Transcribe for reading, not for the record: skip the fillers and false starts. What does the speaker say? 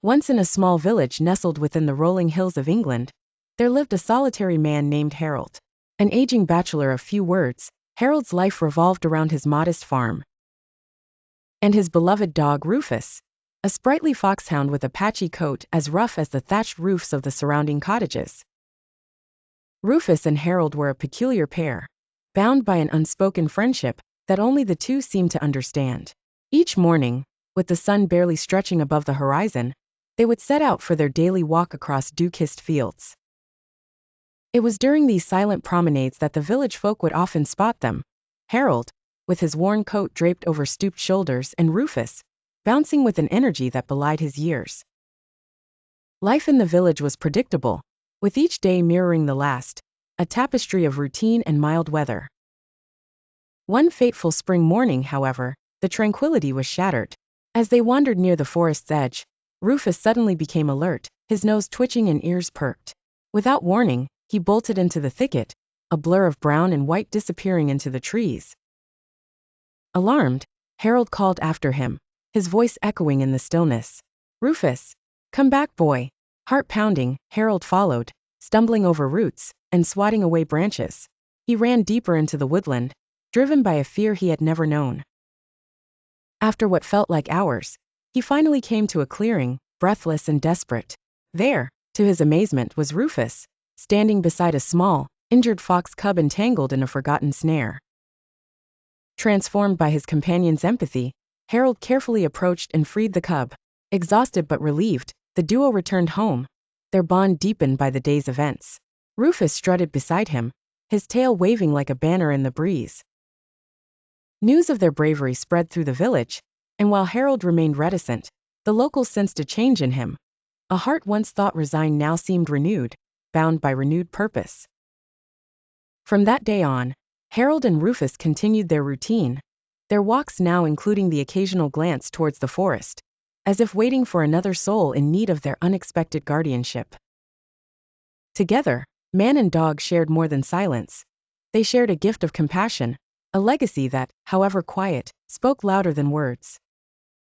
Once in a small village nestled within the rolling hills of England, there lived a solitary man named Harold. An aging bachelor of few words, Harold's life revolved around his modest farm and his beloved dog Rufus, a sprightly foxhound with a patchy coat as rough as the thatched roofs of the surrounding cottages. Rufus and Harold were a peculiar pair, bound by an unspoken friendship that only the two seemed to understand. Each morning, with the sun barely stretching above the horizon, they would set out for their daily walk across dew-kissed fields. It was during these silent promenades that the village folk would often spot them. Harold, with his worn coat draped over stooped shoulders, and Rufus, bouncing with an energy that belied his years. Life in the village was predictable, with each day mirroring the last, a tapestry of routine and mild weather. One fateful spring morning, however, the tranquility was shattered. As they wandered near the forest's edge, Rufus suddenly became alert, his nose twitching and ears perked. Without warning, he bolted into the thicket, a blur of brown and white disappearing into the trees. Alarmed, Harold called after him, his voice echoing in the stillness. "Rufus, come back, boy." Heart pounding, Harold followed, stumbling over roots and swatting away branches. He ran deeper into the woodland, driven by a fear he had never known. After what felt like hours, he finally came to a clearing, breathless and desperate. There, to his amazement, was Rufus, standing beside a small, injured fox cub entangled in a forgotten snare. Transformed by his companion's empathy, Harold carefully approached and freed the cub. Exhausted but relieved, the duo returned home, their bond deepened by the day's events. Rufus strutted beside him, his tail waving like a banner in the breeze. News of their bravery spread through the village, and while Harold remained reticent, the locals sensed a change in him. A heart once thought resigned now seemed renewed, bound by renewed purpose. From that day on, Harold and Rufus continued their routine, their walks now including the occasional glance towards the forest, as if waiting for another soul in need of their unexpected guardianship. Together, man and dog shared more than silence. They shared a gift of compassion, a legacy that, however quiet, spoke louder than words.